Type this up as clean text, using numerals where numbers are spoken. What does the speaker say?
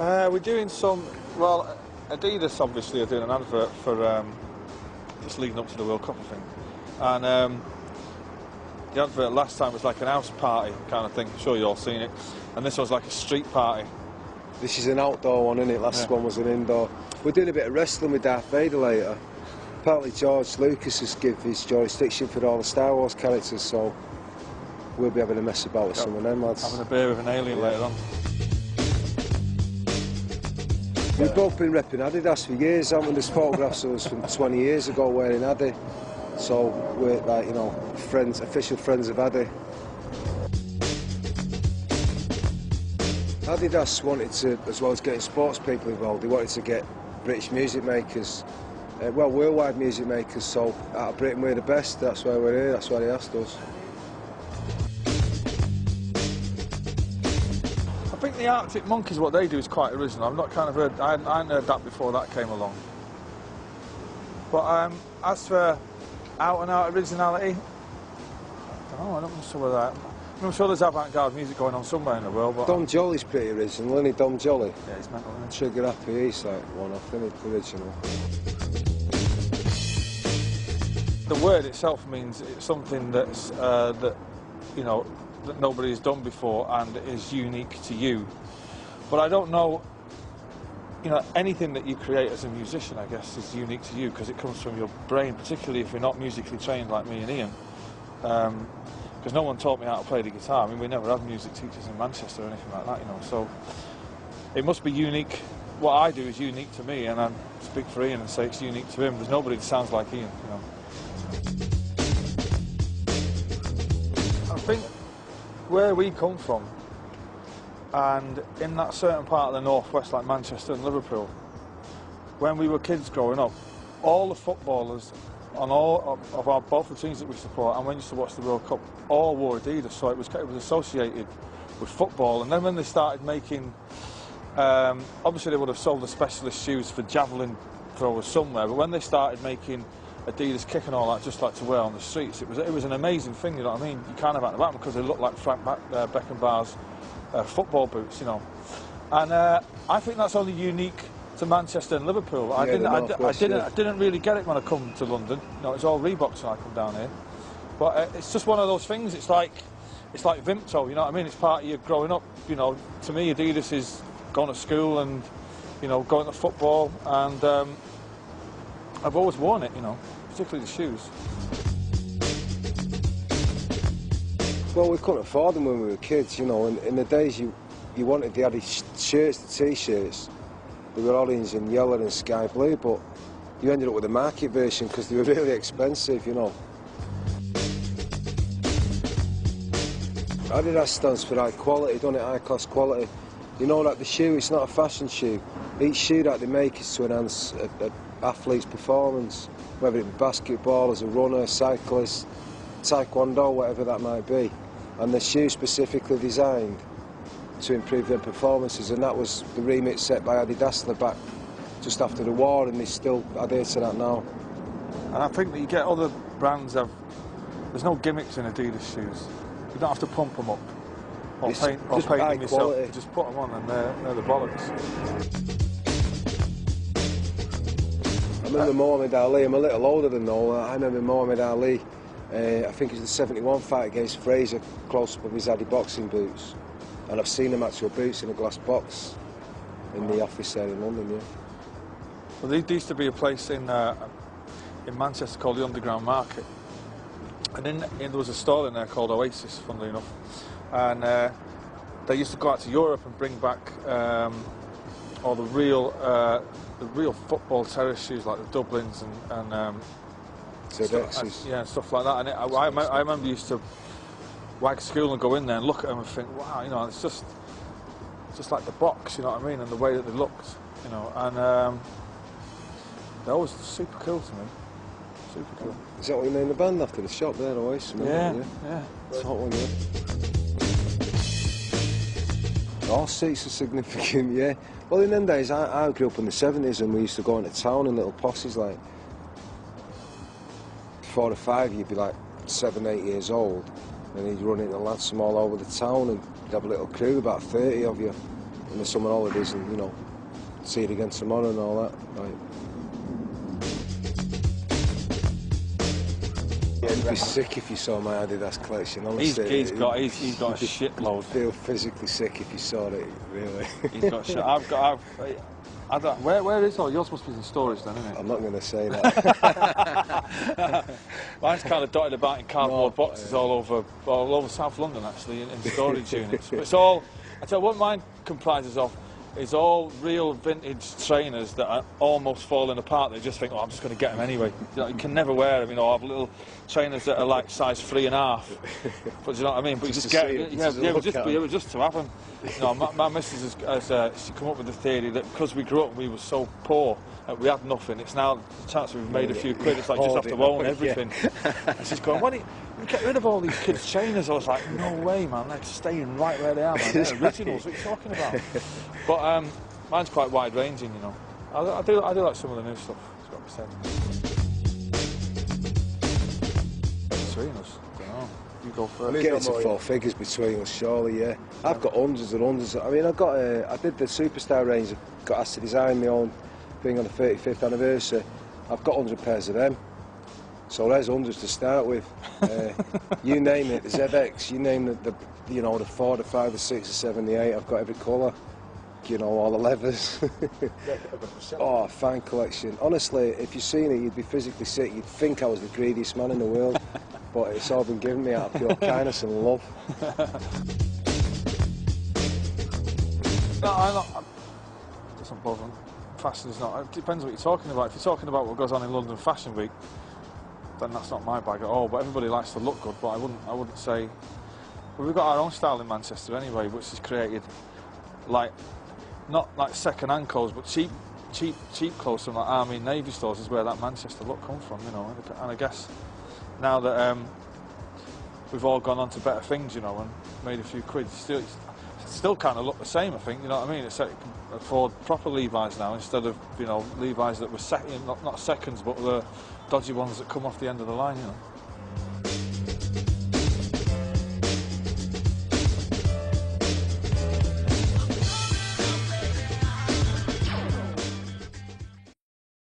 We're doing some, well, Adidas obviously are doing an advert for just leading up to the World Cup, I think. And the advert last time was like an house party kind of thing. I'm sure you've all seen it. And this was like a street party. This is an outdoor one, isn't it? Last one was an indoor. We're doing a bit of wrestling with Darth Vader later. Apparently George Lucas has given his jurisdiction for all the Star Wars characters, so we'll be having a mess about with some of them lads. Having a beer with an alien later on. We've both been repping Adidas for years, haven't we? There's photographs of us from 20 years ago wearing Adi. So we're like, you know, friends, official friends of Adi. Adidas wanted to, as well as getting sports people involved, they wanted to get British music makers, well, worldwide music makers, so out of Britain we're the best, that's why we're here, that's why they asked us. I think the Arctic Monkeys, what they do is quite original. I've not kind of heard, I hadn't heard that before that came along. But as for out and out originality, I don't know, I'm not sure whether that. I'm sure there's avant-garde music going on somewhere in the world, but... Dom Jolly's pretty original, isn't he, Dom Jolly? Yeah, he's mental, isn't he? Trigger Happy, he's like one-off, isn't he, original. The word itself means it's something that's, that, you know, that nobody has done before and is unique to you. But I don't know, you know, anything that you create as a musician, I guess, is unique to you because it comes from your brain, particularly if you're not musically trained like me and Ian. Because no one taught me how to play the guitar. I mean, we never had music teachers in Manchester or anything like that, you know, so it must be unique. What I do is unique to me, and I speak for Ian and say it's unique to him. There's nobody that sounds like Ian, you know. I think where we come from, and in that certain part of the northwest, like Manchester and Liverpool, when we were kids growing up, all the footballers on all of our both the teams that we support, and when we used to watch the World Cup, all wore Adidas, so it was associated with football. And then when they started making, obviously they would have sold the specialist shoes for javelin throwers somewhere, but when they started making Adidas kick and all that, just like to wear on the streets, it was an amazing thing. You know what I mean? You can't have them because they look like Frank Beckenbauer's football boots, you know. And I think that's only unique to Manchester and Liverpool. Yeah, I didn't really get it when I come to London. You know, it's all Reeboks when I come down here. But it's just one of those things. It's like Vimto. You know what I mean? It's part of you growing up. You know, to me, Adidas is going to school and, you know, going to football. And I've always worn it. You know, particularly the shoes. Well, we couldn't afford them when we were kids. You know, in the days you wanted the Adidas shirts, the T-shirts. They were orange and yellow and sky blue, but you ended up with a market version because they were really expensive, you know. Adidas stands for high quality, doesn't it? High class quality. You know that the shoe, it's not a fashion shoe. Each shoe that they make is to enhance an athlete's performance, whether it be basketball, as a runner, cyclist, taekwondo, whatever that might be. And the shoe specifically designed to improve their performances, and that was the remit set by Adidas in the back just after the war, and they still adhere to that now. And I think that you get other brands there's no gimmicks in Adidas shoes. You don't have to pump them up or paint them yourself. Quality. You just put them on and they're the bollocks. I remember Muhammad Ali. I'm a little older than Noel. I remember Muhammad Ali. I think it was the '71 fight against Fraser, close up with his Adi boxing boots. And I've seen them actual boots in a glass box in the office there in London, yeah. Well, there used to be a place in Manchester called the Underground Market. And there was a stall in there called Oasis, funnily enough. And they used to go out to Europe and bring back all the real football terrace shoes, like the Dublins and stuff like that. And I remember used to wag school and go in there and look at them and think, wow, you know, it's just like the box, you know what I mean, and the way that they looked, you know, and they're always super cool to me, super cool. Is that what you named the band after, the shop there, Oasis? Yeah. It's a hot one, yeah. All seats are significant, yeah. Well, in them days, I grew up in the '70s and we used to go into town in little posses, like 4 or 5, you'd be like 7, 8 years old. And he'd run into lads from all over the town and you'd have a little crew, about 30 of you. in the summer holidays, and, you know, see it again tomorrow and all that. Like, you'd be sick if you saw my Adidas collection, honestly. He's got a shitload. You'd feel physically sick if you saw it, really. He's got shit. I don't, where is all? Yours must be in storage then, isn't it? I'm not going to say that. Mine's kind of dotted about in cardboard boxes all over South London, actually, in storage units. But it's all, I tell you what mine comprises of, is all real vintage trainers that are almost falling apart. They just think, oh, I'm just going to get them anyway. You can never wear them, you know. I have little trainers that are like size 3.5. But you know what I mean? But you just get them. Yeah, just to have them. You know, my missus has she come up with the theory that because we grew up, we were so poor, we had nothing. It's now the chance we've made a few quid. It's like just have to own everything. Yeah. And she's going, why don't you get rid of all these kids' trainers? I was like, no way, man. They're staying right where they are, man. They're originals. What are you talking about? But mine's quite wide-ranging, you know. I do like some of the new stuff. It's got to be said. Between us, I don't know. You go first. Getting to 4 figures between us, surely, yeah. I've got hundreds and hundreds. I mean, I did the Superstar range. I got asked to design my own thing on the 35th anniversary. I've got 100 pairs of them. So there's hundreds to start with. You name it, the ZX, you name the 4, the 5, the 6, the 7, the 8. I've got every colour. You know, all the leathers. Oh, fine collection. Honestly, if you've seen it, you'd be physically sick. You'd think I was the greediest man in the world. But it's all been given me out of pure kindness and love. No, it doesn't bother me. Fashion is not. It depends what you're talking about. If you're talking about what goes on in London Fashion Week, then that's not my bag at all. But everybody likes to look good. But I wouldn't say. Well, we've got our own style in Manchester anyway, which is created like not like second-hand clothes, but cheap clothes from like Army and Navy stores is where that Manchester look comes from, you know. And I guess now that we've all gone on to better things, you know, and made a few quid, still kind of look the same, I think, you know what I mean? It's like you can afford proper Levi's now instead of, you know, Levi's that were not seconds, but the dodgy ones that come off the end of the line, you know.